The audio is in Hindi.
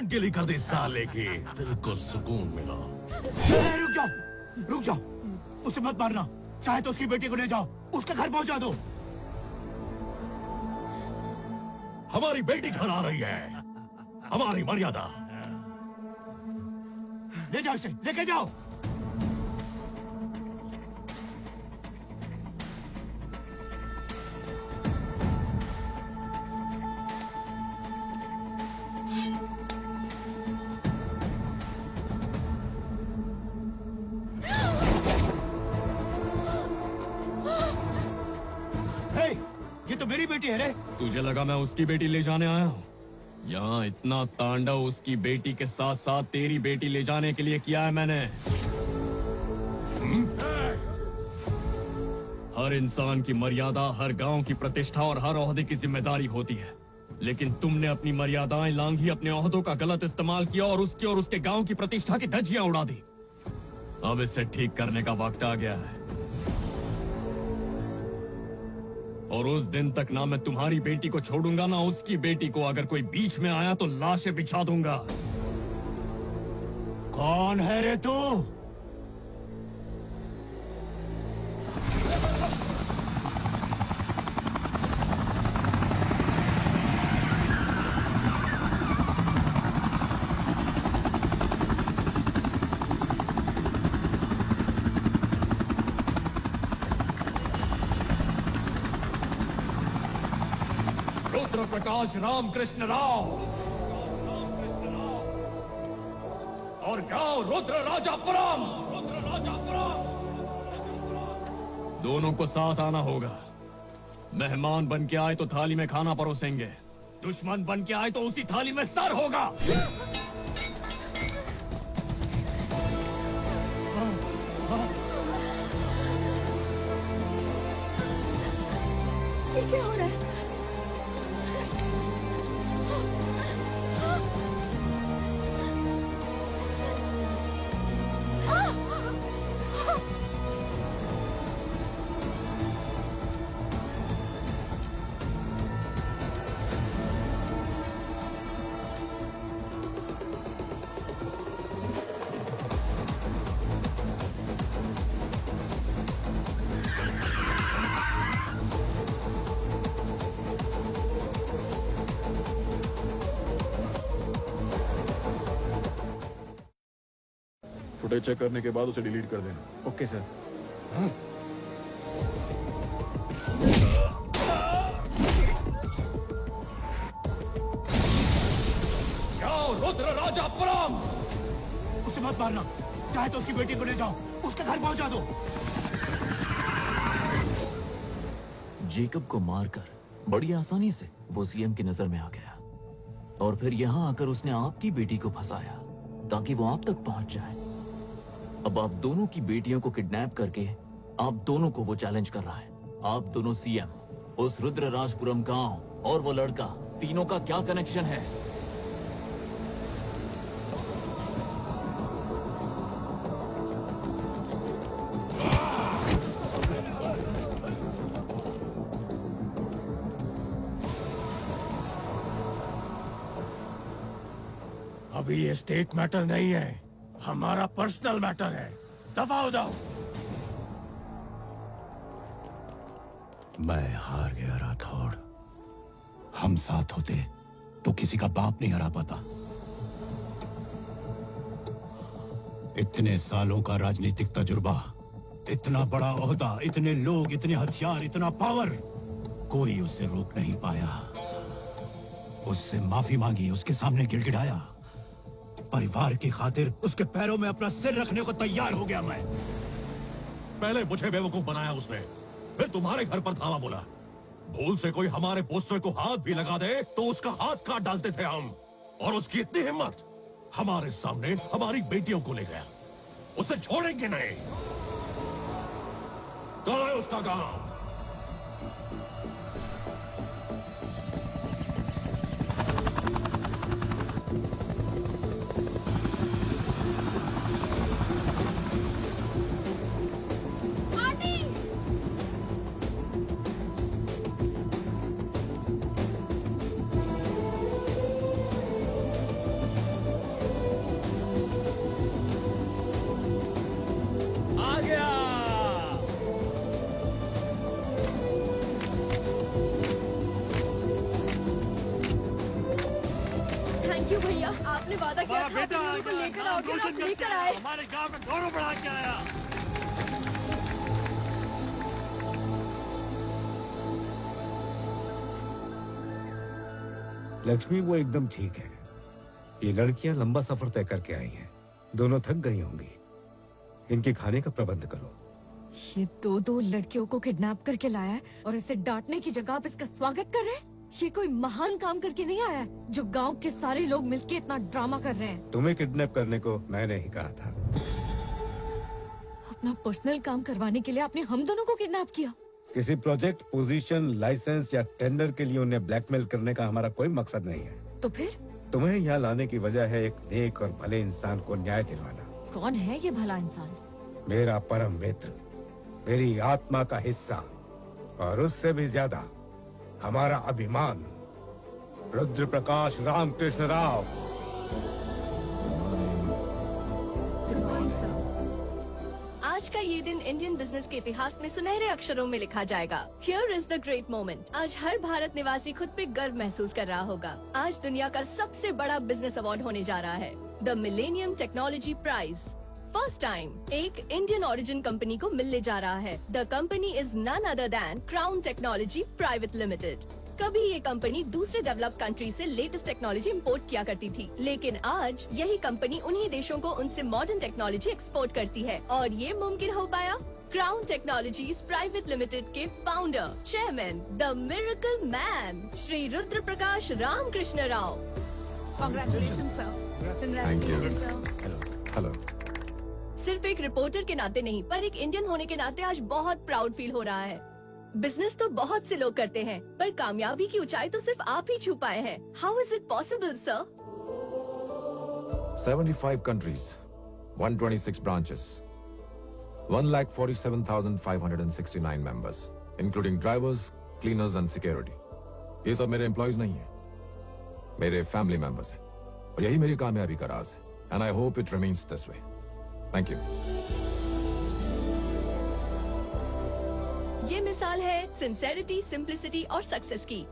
गर्दन गिली कर दी साले की। दिल को सुकून मिला। रुक जाओ, रुक जाओ, उसे मत मारना। चाहे तो उसकी बेटी को ले जाओ, उसके घर पहुंचा दो। हमारी बेटी घर आ रही है, हमारी मर्यादा। ले जाओ इसे, लेके जाओ। ये तो मेरी बेटी है रे। तुझे लगा मैं उसकी बेटी ले जाने आया हूँ? यहाँ इतना तांडव उसकी बेटी के साथ साथ तेरी बेटी ले जाने के लिए किया है मैंने। हर इंसान की मर्यादा, हर गांव की प्रतिष्ठा और हर ओहदे की जिम्मेदारी होती है, लेकिन तुमने अपनी मर्यादाएं लांघी, अपने ओहदों का गलत इस्तेमाल किया और उसकी और उसके गांव की प्रतिष्ठा की धज्जियां उड़ा दी। अब इसे ठीक करने का वक्त आ गया है, और उस दिन तक ना मैं तुम्हारी बेटी को छोड़ूंगा ना उसकी बेटी को। अगर कोई बीच में आया तो लाशें बिछा दूंगा। कौन है रे तू? प्रकाश रामकृष्ण राव और गांव रुद्र राजापुरम। दोनों को साथ आना होगा। मेहमान बन के आए तो थाली में खाना परोसेंगे, दुश्मन बन के आए तो उसी थाली में सर होगा। ये क्या हो रहा है? फुटेज चेक करने के बाद उसे डिलीट कर देना। Okay sir. जाओ रुद्र राजापुरम। उसे मत मारना। चाहे तो उसकी बेटी को ले जाओ, उसके घर पहुंचा दो। जेकब को मारकर बड़ी आसानी से वो सीएम की नजर में आ गया, और फिर यहां आकर उसने आपकी बेटी को फंसाया ताकि वो आप तक पहुंच जाए। अब आप दोनों की बेटियों को किडनैप करके आप दोनों को वो चैलेंज कर रहा है। आप दोनों सीएम, उस रुद्र राजपुरम गांव और वो लड़का, तीनों का क्या कनेक्शन है? अभी ये स्टेट मैटर नहीं है, हमारा पर्सनल मैटर है। दफा हो जाओ। मैं हार गया राठौड़। हम साथ होते तो किसी का बाप नहीं हरा पाता। इतने सालों का राजनीतिक तजुर्बा, इतना बड़ा ओहदा, इतने लोग, इतने हथियार, इतना पावर, कोई उसे रोक नहीं पाया। उससे माफी मांगी, उसके सामने गिड़गिड़ाया, परिवार की खातिर उसके पैरों में अपना सिर रखने को तैयार हो गया मैं। पहले मुझे बेवकूफ बनाया उसने, फिर तुम्हारे घर पर धावा बोला। भूल से कोई हमारे पोस्टर को हाथ भी लगा दे तो उसका हाथ काट डालते थे हम। और उसकी इतनी हिम्मत, हमारे सामने हमारी बेटियों को ले गया। उसे छोड़ेंगे नहीं। कहां है उसका गांव? रोशन करके आया, आए। हमारे गांव में गौरव बढ़ा के आया। लक्ष्मी, वो एकदम ठीक है। ये लड़कियां लंबा सफर तय करके आई हैं। दोनों थक गई होंगी। इनके खाने का प्रबंध करो। ये दो लड़कियों को किडनैप करके लाया है और इसे डांटने की जगह आप इसका स्वागत कर रहे हैं। ये कोई महान काम करके नहीं आया है जो गांव के सारे लोग मिलके इतना ड्रामा कर रहे हैं। तुम्हें किडनैप करने को मैंने ही कहा था। अपना पर्सनल काम करवाने के लिए आपने हम दोनों को किडनैप किया। किसी प्रोजेक्ट, पोजीशन, लाइसेंस या टेंडर के लिए उन्हें ब्लैकमेल करने का हमारा कोई मकसद नहीं है। तो फिर तुम्हें यहाँ लाने की वजह है एक नेक और भले इंसान को न्याय दिलवाना। कौन है ये भला इंसान? मेरा परम मित्र, मेरी आत्मा का हिस्सा, और उससे भी ज्यादा हमारा अभिमान, रुद्र प्रकाश रामकृष्ण राव। आज का ये दिन इंडियन बिजनेस के इतिहास में सुनहरे अक्षरों में लिखा जाएगा। Here is the great moment. आज हर भारत निवासी खुद पे गर्व महसूस कर रहा होगा। आज दुनिया का सबसे बड़ा बिजनेस अवार्ड होने जा रहा है, the Millennium Technology Prize. First time एक इंडियन ओरिजिन कंपनी को मिलने जा रहा है। The company is none other than Crown Technology Private Limited. कभी ये कंपनी दूसरे डेवलप्ड कंट्री से लेटेस्ट टेक्नोलॉजी इंपोर्ट किया करती थी, लेकिन आज यही कंपनी उन्हीं देशों को उनसे मॉडर्न टेक्नोलॉजी एक्सपोर्ट करती है। और ये मुमकिन हो पाया क्राउन टेक्नोलॉजीज प्राइवेट लिमिटेड के founder, chairman, the miracle man, Shri Rudra Prakash Ramakrishna Rao. Congratulation sir. Hello. सिर्फ एक रिपोर्टर के नाते नहीं, पर एक इंडियन होने के नाते आज बहुत प्राउड फील हो रहा है। बिजनेस तो बहुत से लोग करते हैं, पर कामयाबी की ऊंचाई तो सिर्फ आप ही छू पाए हैं। How is it possible sir? 75 countries, 126 branches, 1,47,569 members, including drivers, cleaners and security. ये सब मेरे एम्प्लॉयज नहीं है, मेरे फैमिली मेंबर्स हैं, और यही मेरी कामयाबी का राज है। And I hope it remains this way. Thank you. ये मिसाल है सिंसेरिटी, सिंप्लिसिटी और सक्सेस की।